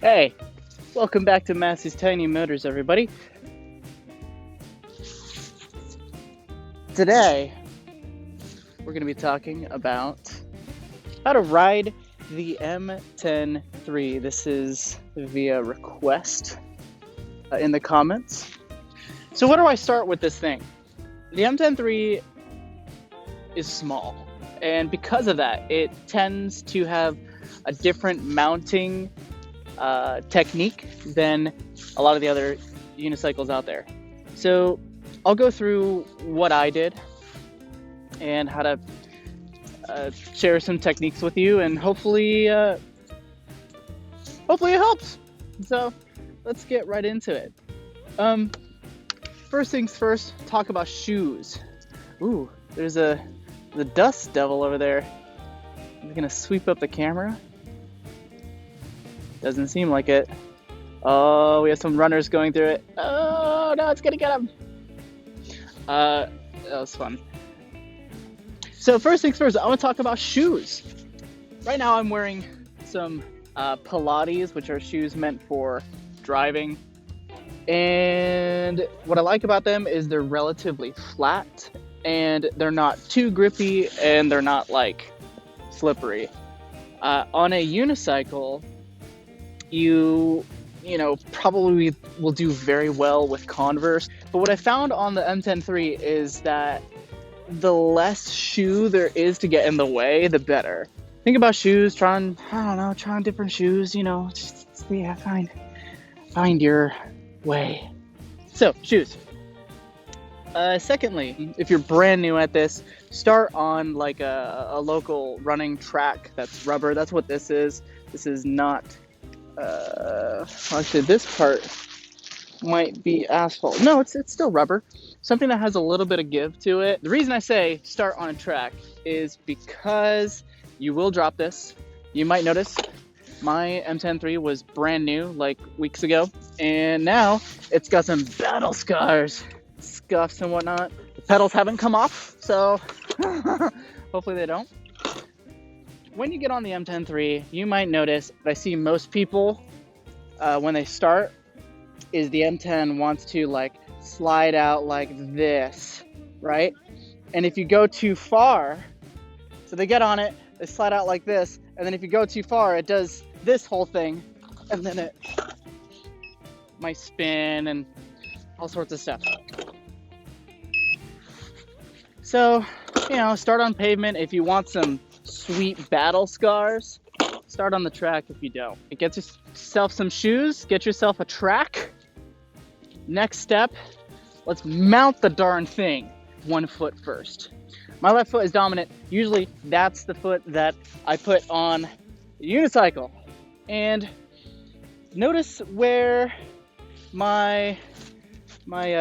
Hey, welcome back to Massey's Tiny Motors, everybody. Today, we're going to be talking about how to ride the M103. This is via request in the comments. So where do I start with this thing? The M103 is small, and because of that, it tends to have a different mounting technique than a lot of the other unicycles out there. So I'll go through what I did and how to share some techniques with you, and hopefully it helps. So let's get right into it. First things first, talk about shoes. Ooh, there's the dust devil over there. I'm gonna sweep up the camera. Doesn't seem like it. Oh, we have some runners going through it. Oh no, it's gonna get him. That was fun. So first things first, I want to talk about shoes. Right now I'm wearing some Pilates, which are shoes meant for driving. And what I like about them is they're relatively flat and they're not too grippy and they're not like slippery. On a unicycle, you probably will do very well with Converse. But what I found on the M103 is that the less shoe there is to get in the way, the better. Think about shoes, trying different shoes, just find your way. So, shoes. Secondly, if you're brand new at this, start on like a local running track that's rubber. That's what this is. This is not actually this part might be asphalt. No, it's still rubber. Something that has a little bit of give to it. The reason I say start on a track is because you will drop this. You might notice my M103 was brand new like weeks ago, and now it's got some battle scars, scuffs and whatnot. The pedals haven't come off, so hopefully they don't. When you get on the M103, you might notice that I see most people when they start is the M10 wants to like slide out like this, right? And if you go too far, so they get on it, they slide out like this, and then if you go too far, it does this whole thing, and then it might spin and all sorts of stuff. So, start on pavement if you want some sweet battle scars. Start on the track if you don't. Get yourself some shoes, get yourself a track. Next step, let's mount the darn thing. 1 foot first. My left foot is dominant. Usually that's the foot that I put on the unicycle. And notice where my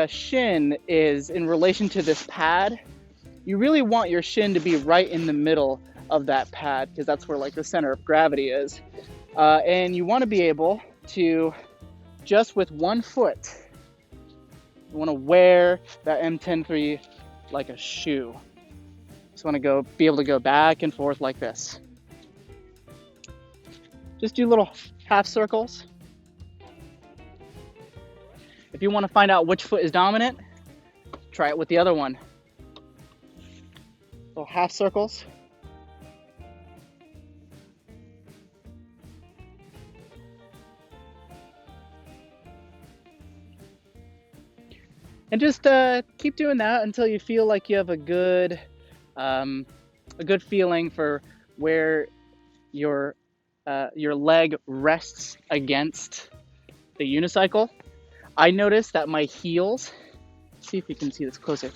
shin is in relation to this pad. You really want your shin to be right in the middle of that pad because that's where like the center of gravity is. And you want to be able to, just with 1 foot, you want to wear that M103 like a shoe. Just want to be able to go back and forth like this. Just do little half circles. If you want to find out which foot is dominant, try it with the other one. Little half circles. And just keep doing that until you feel like you have a good feeling for where your leg rests against the unicycle. I noticed that my heels, see if you can see this closer,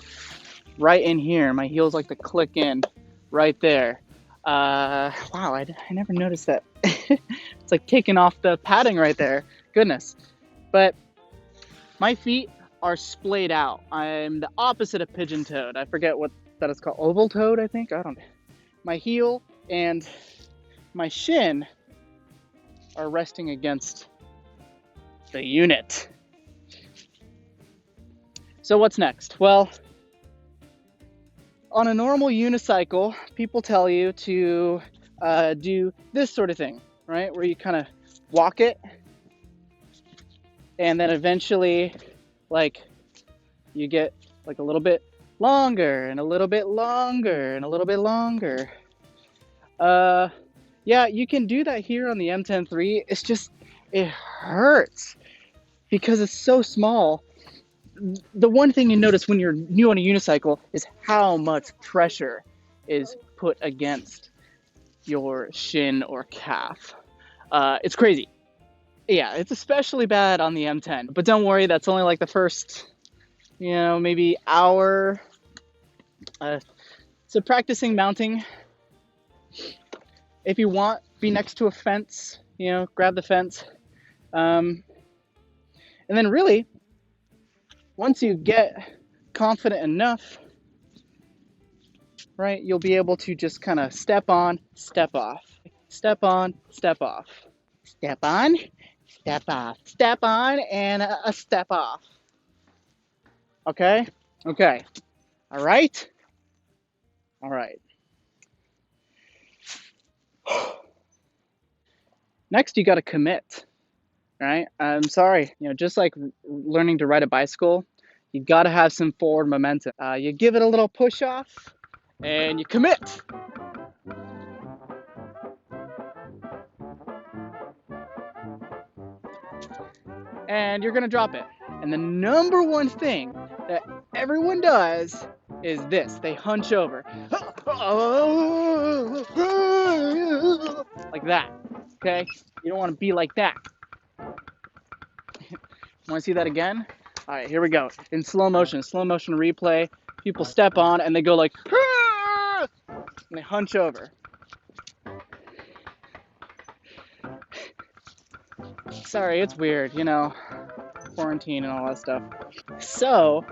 right in here, my heels like to click in right there. Wow, I never noticed that. It's like taking off the padding right there. Goodness. But my feet are splayed out. I'm the opposite of pigeon-toed. I forget what that is called. Oval-toed, I think? I don't know. My heel and my shin are resting against the unit. So what's next? Well, on a normal unicycle, people tell you to do this sort of thing, right? Where you kind of walk it And then eventually, like, you get like a little bit longer and a little bit longer and a little bit longer. Yeah, you can do that here on the M103. It's just, it hurts because it's so small. The one thing you notice when you're new on a unicycle is how much pressure is put against your shin or calf. It's crazy. Yeah, it's especially bad on the M10. But don't worry, that's only like the first, maybe hour. So practicing mounting, if you want, be next to a fence, grab the fence. And then really, once you get confident enough, right, you'll be able to just kind of step on, step off. Step on, step off. Step on, step off. Step on, and a step off. Okay? Okay. All right? All right. Next, you got to commit, right? I'm sorry, just like learning to ride a bicycle, you got to have some forward momentum. You give it a little push off, and you commit. And you're gonna drop it. And the number one thing that everyone does is this: they hunch over, like that. Okay? You don't want to be like that. Want to see that again? All right, here we go. In slow motion replay. People step on and they go like, and they hunch over. Sorry, it's weird, quarantine and all that stuff. So,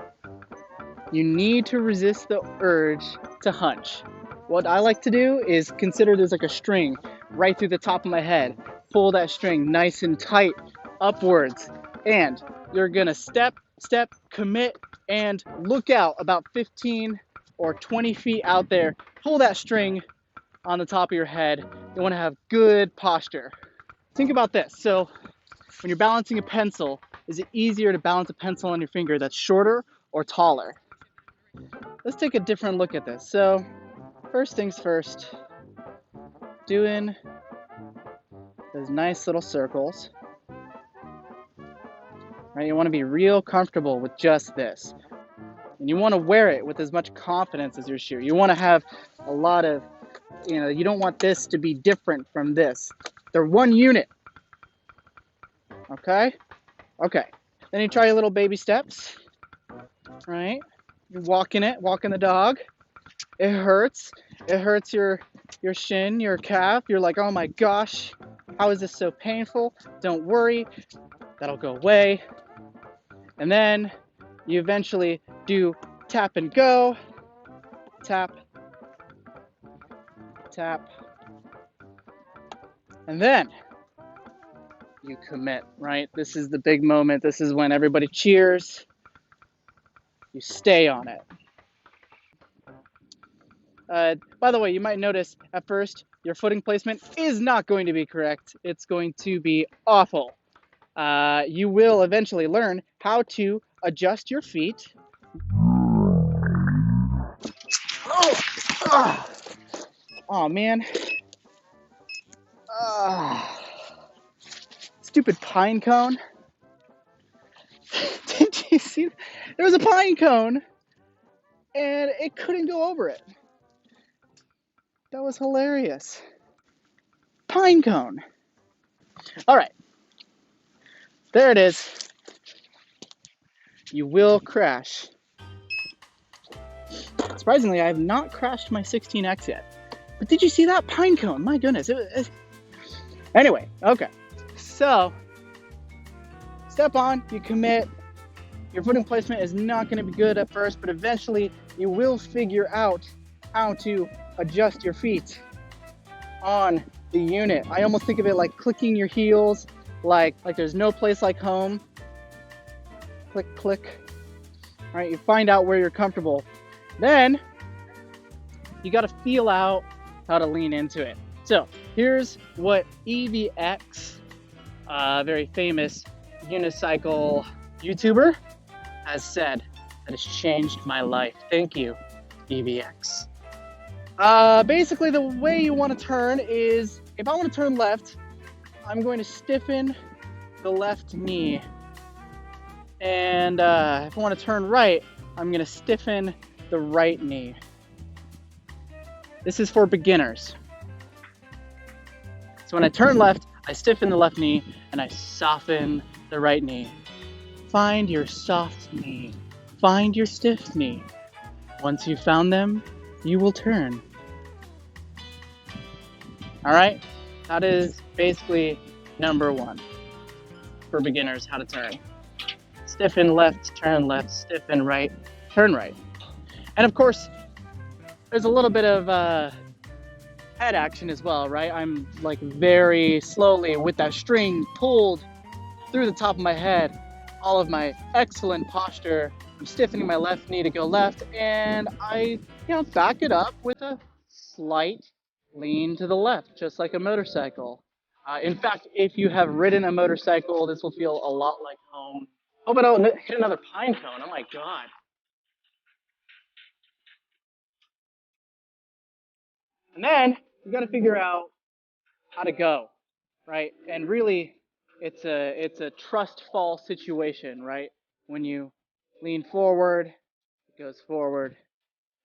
you need to resist the urge to hunch. What I like to do is consider there's like a string right through the top of my head. Pull that string nice and tight upwards. And you're gonna step, commit, and look out about 15 or 20 feet out there. Pull that string on the top of your head. You wanna have good posture. Think about this. So when you're balancing a pencil, is it easier to balance a pencil on your finger that's shorter or taller? Let's take a different look at this. So first things first, doing those nice little circles. Right? You want to be real comfortable with just this. And you want to wear it with as much confidence as your shoe. You want to have a lot of, you don't want this to be different from this. They're one unit. Okay? Okay. Then you try your little baby steps. Right? You're walking the dog. It hurts. It hurts your shin, your calf. You're like, oh my gosh, how is this so painful? Don't worry, that'll go away. And then you eventually do tap and go. Tap, tap. And then you commit, right? This is the big moment. This is when everybody cheers. You stay on it. By the way, you might notice at first your footing placement is not going to be correct. It's going to be awful. You will eventually learn how to adjust your feet. Oh man. Stupid pine cone. Did you see? There was a pine cone and it couldn't go over it. That was hilarious. Pine cone. All right. There it is. You will crash. Surprisingly, I have not crashed my 16X yet. But did you see that pine cone? My goodness. Anyway, okay. So, step on, you commit. Your footing placement is not going to be good at first, but eventually you will figure out how to adjust your feet on the unit. I almost think of it like clicking your heels, like there's no place like home. Click, click. All right, you find out where you're comfortable. Then you got to feel out how to lean into it. So here's what EVX, very famous unicycle YouTuber has said that has changed my life. Thank you, EVX. Basically, the way you want to turn is, if I want to turn left, I'm going to stiffen the left knee. And if I want to turn right, I'm going to stiffen the right knee. This is for beginners. So when I turn left, I stiffen the left knee and I soften the right knee. Find your soft knee. Find your stiff knee. Once you've found them, you will turn. All right? That is basically number one for beginners, how to turn. Stiffen left, stiffen right, turn right. And of course, there's a little bit of head action as well, right? I'm like very slowly with that string pulled through the top of my head, all of my excellent posture. I'm stiffening my left knee to go left, and I, back it up with a slight lean to the left, just like a motorcycle. In fact, if you have ridden a motorcycle, this will feel a lot like home. Hope I don't hit another pine cone. Oh my God. And then you got to figure out how to go, right? And really, it's a trust fall situation, right? When you lean forward, it goes forward.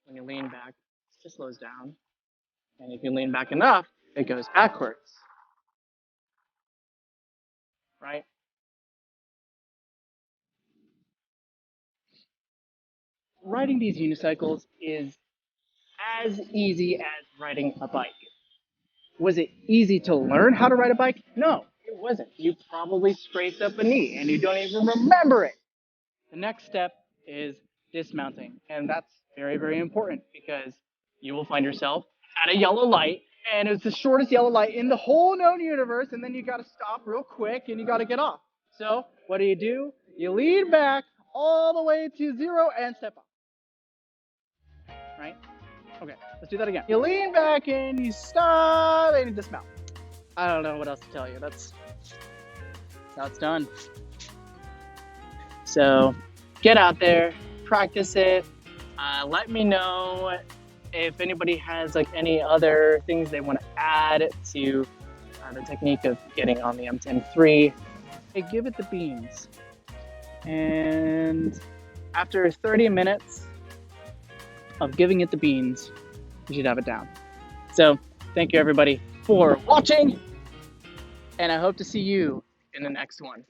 When you lean back, it just slows down. And if you lean back enough, it goes backwards, right? Riding these unicycles is as easy as riding a bike. Was it easy to learn how to ride a bike? No, it wasn't. You probably scraped up a knee and you don't even remember it. The next step is dismounting, and that's very, very important because you will find yourself at a yellow light, and it's the shortest yellow light in the whole known universe, and then you got to stop real quick and you got to get off. So what do? You lean back all the way to zero and step up. Right? Okay, let's do that again. You lean back and you stop and you dismount. I don't know what else to tell you. That's how it's done. So get out there, practice it. Let me know if anybody has like any other things they want to add to the technique of getting on the Mten3. Hey, give it the beans. And after 30 minutes of giving it the beans, you should have it down. So thank you everybody for watching, and I hope to see you in the next one.